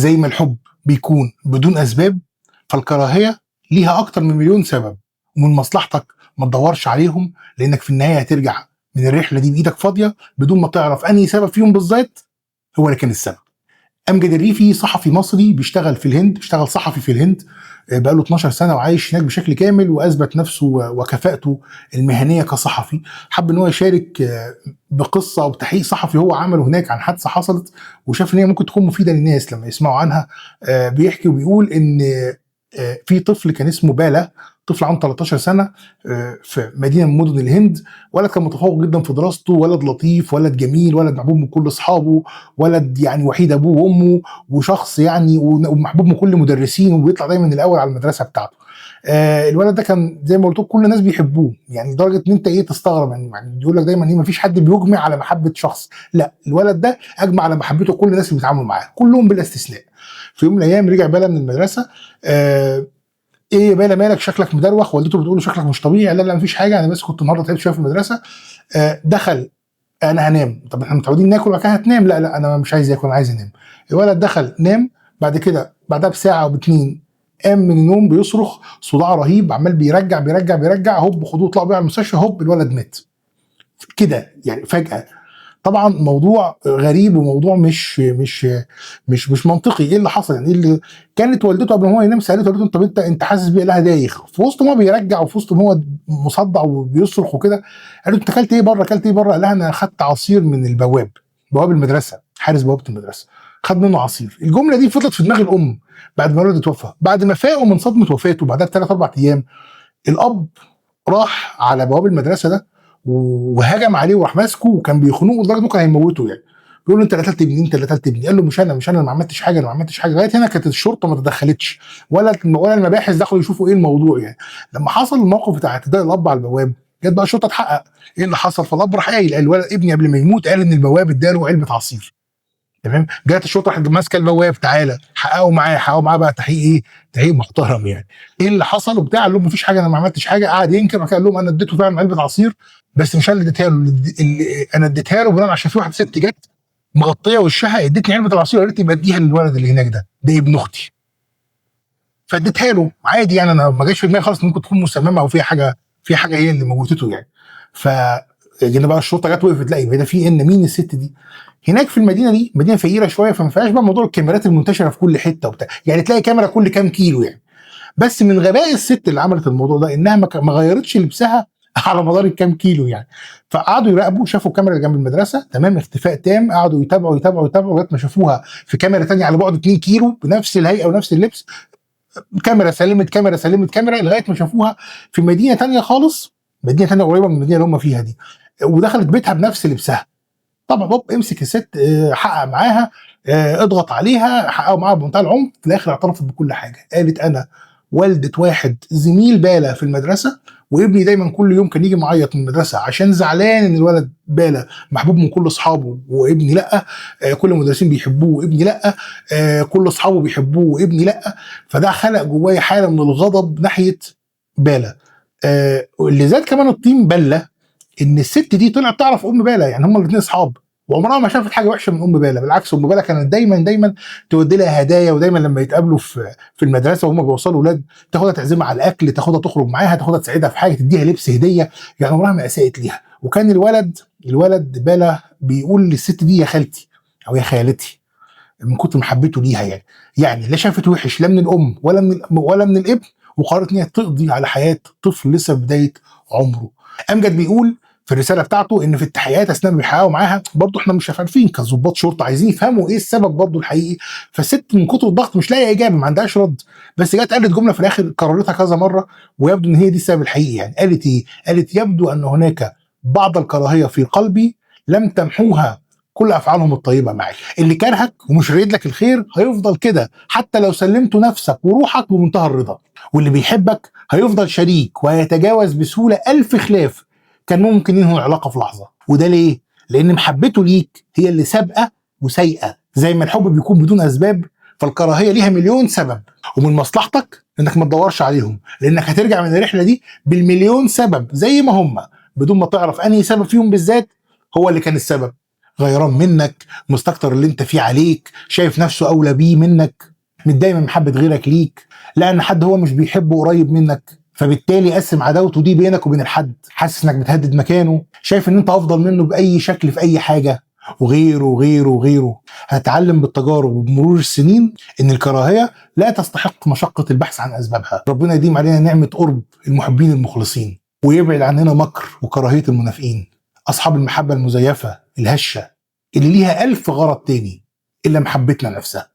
زي ما الحب بيكون بدون اسباب، فالكراهيه ليها اكتر من مليون سبب، ومن مصلحتك ما تدورش عليهم، لانك في النهايه هترجع من الرحله دي بايدك فاضيه بدون ما تعرف انهي سبب فيهم بالذات هو اللي كان السبب. امجد الريفي صحفي مصري بيشتغل في الهند، بيشتغل صحفي في الهند بقاله 12 سنه وعايش هناك بشكل كامل، واثبت نفسه وكفاءته المهنيه كصحفي. حب ان هو يشارك بقصه او بتحقيق صحفي هو عمله هناك عن حادثه حصلت، وشاف ان هي ممكن تكون مفيده للناس لما يسمعوا عنها. بيحكي وبيقول ان في طفل كان اسمه بالا، طفل عنده 13 سنه في مدينه من مدن الهند. ولد كان متفوق جدا في دراسته، ولد لطيف، ولد جميل، ولد محبوب من كل اصحابه، ولد يعني وحيد ابوه وامه، وشخص يعني ومحبوب من كل المدرسين، وبيطلع دايما الاول على المدرسه بتاعته. الولد ده كان زي ما قلت لكم كل الناس بيحبوه، يعني لدرجه ان انت تستغرب، يعني يقول لك دايما ما فيش حد بيجمع على محبه شخص، لا الولد ده اجمع على محبته كل الناس اللي بيتعاملوا معاه كلهم بلا استثناء. في يوم من الايام رجع بالا من المدرسه، ايه يا بالا مالك شكلك مدروخ؟ والدته بتقول له شكلك مش طبيعي. لا مفيش حاجه، انا بس كنت النهارده تعبت شويه في المدرسه. دخل، انا هنام. طب احنا متعودين ناكل وبعد كده هتنام؟ لا انا مش عايز اكل، انا عايز انام. الولد دخل نام، بعد كده بعدها بساعه او باتنين قام من النوم بيصرخ صداع رهيب، عمال بيرجع، هوب خدوه اطلعوا بيه على المستشفى، هوب الولد مات كده يعني فجاه. طبعا موضوع غريب وموضوع مش منطقي. ايه اللي حصل يعني؟ ايه اللي كانت والدته قبل ما هو ينام سالته، قالت له انت حاسس بايه؟ لها دايخ في وسط ما هو بيرجع وفي وسط ما هو مصدع وبيصرخ وكده. قالت له انت اكلت ايه بره؟ قال لها انا اخدت عصير من بواب المدرسه، حارس بوابه المدرسه، خد منه عصير. الجمله دي فضلت في دماغ الام بعد ما الولد اتوفى. بعد ما فاقوا من صدمه وفاته بعدها بثلاث اربع ايام، الاب راح على بواب المدرسه ده وهجم عليه وراح ماسكه، وكان بيخنقه لدرجه انه كان هيموته يعني. بيقول له انت اللي قتلت ابني، انت اللي قتلت ابني. قال له مش انا ما عملتش حاجه، لغايه هنا كانت الشرطه ما تدخلتش ولا المباحث دخلوا يشوفوا ايه الموضوع يعني. لما حصل الموقف بتاع اعتداء الاب على البواب، جت بقى الشرطه تحقق ايه اللي حصل. فالاب راح قايل الولد ابني قبل ما يموت قال ان البواب اداله علبه عصير. تمام، جت الشرطه راحت ماسكه البواب، تعالى حققوا معاه بقى تحقيق تحقيق محترم يعني. ايه اللي حصل وبتاع؟ قال لهم مفيش حاجه، انا ما عملتش حاجه. قعد ينكر، وبعد كده قال لهم انا اديته فعلا علبه عصير، بس مش انا اللي اديتها له. اللي انا اديتها له بناء عشان في واحده ست جت مغطيه وشها ادتني علبه العصير وقالت لي بديها للولد اللي هناك ده ابن اختي، فاديتها له عادي يعني. انا ما جاش في دماغي خالص ان ممكن تكون مسممه او في حاجه هي اللي موتته يعني. جينا بقى الشرطه جت وقفت، تلاقي ده في مين الست دي؟ هناك في المدينه دي مدينه فقيره شويه، فما فيهاش بقى موضوع الكاميرات المنتشره في كل حته وبتاع، يعني تلاقي كاميرا كل كام كيلو يعني. بس من غباء الست اللي عملت الموضوع ده انها ما غيرتش لبسها على مدار الكام كيلو يعني. فقعدوا يراقبوا، شافوا الكاميرا اللي جنب المدرسه تمام، اختفاء تام. قعدوا يتابعوا لغايه ما شافوها في كاميرا ثانيه على بعد 2 كيلو بنفس الهيئه ونفس اللبس. كاميرا سلمت كاميرا لغايه ما شافوها في مدينه ثانيه خالص، مدينه ثانيه قريبه من المدينه اللي هم فيها دي، ودخلت بيتها بنفس لبسها. طبعا بوب امسك الست، حقق معاها، اضغط عليها، حققوا معاها بمنتهى العنف. في الاخر اعترفت بكل حاجه، قالت انا والده واحد زميل بالا في المدرسه، وابني دايما كل يوم كان يجي معيط من المدرسه عشان زعلان ان الولد بالا محبوب من كل اصحابه وابني لا، كل المدرسين بيحبوه وابني لا، كل اصحابه بيحبوه وابني لا. فده خلق جوايا حاله من الغضب ناحيه بالا. اللي زاد كمان الطين بله ان الست دي طلعت تعرف ام بالا، يعني هما الاثنين اصحاب، وعمرها ما شافت حاجه وحشه من ام بالا. بالعكس ام بالا كانت دايما تودي لها هدايا، ودايما لما يتقابلوا في المدرسه وهم بيوصلوا اولاد تاخدها تعزمها على الاكل، تاخدها تخرج معاها، تاخدها تساعدها في حاجه، تديها لبس هديه، يعني عمرها ما اساءت ليها. وكان الولد بالا بيقول للست دي يا خالتي او يا خالتي من كتر محبته ليها يعني لا شافت وحش لا من الام ولا من الابن، وقررت ان هي تقضي على حياه طفل لسه في بدايه عمره. امجد بيقول في الرساله بتاعته ان في التحقيقات اثناء ما بيحققوا معاها برضه احنا مش عارفين كظباط شرطه عايزين يفهموا ايه السبب برضه الحقيقي. فالست من كتر الضغط مش لاقيه اجابه، ما عندهاش رد، بس جت قالت جمله في الاخر كررتها كذا مره، ويبدو ان هي دي السبب الحقيقي يعني. قالت ايه؟ قالت يبدو ان هناك بعض الكراهيه في قلبي لم تمحوها كل افعالهم الطيبه معي. اللي كرهك ومش رايد لك الخير هيفضل كده حتى لو سلمت نفسك وروحك بمنتهى الرضا، واللي بيحبك هيفضل شريك وهيتجاوز بسهوله الف خلاف كان ممكن ينهي العلاقه في لحظه. وده ليه؟ لان محبته ليك هي اللي سابقه وسايقه. زي ما الحب بيكون بدون اسباب، فالكراهيه ليها مليون سبب، ومن مصلحتك انك ما تدورش عليهم، لانك هترجع من الرحله دي بالمليون سبب زي ما هم بدون ما تعرف انهي سبب فيهم بالذات هو اللي كان السبب. غيران منك، مستكتر اللي انت فيه عليك، شايف نفسه اولى بيه منك، متضايق من محبه غيرك ليك، لان حد هو مش بيحبه قريب منك، فبالتالي قسم عداوته دي بينك وبين الحد، حاسس انك بتهدد مكانه، شايف ان انت افضل منه باي شكل في اي حاجه، وغيره وغيره وغيره. هتتعلم بالتجارب وبمرور السنين ان الكراهيه لا تستحق مشقه البحث عن اسبابها. ربنا يديم علينا نعمه قرب المحبين المخلصين، ويبعد عننا مكر وكراهيه المنافقين، اصحاب المحبه المزيفه الهشه اللي ليها 1000 غرض تاني الا محبتنا نفسها.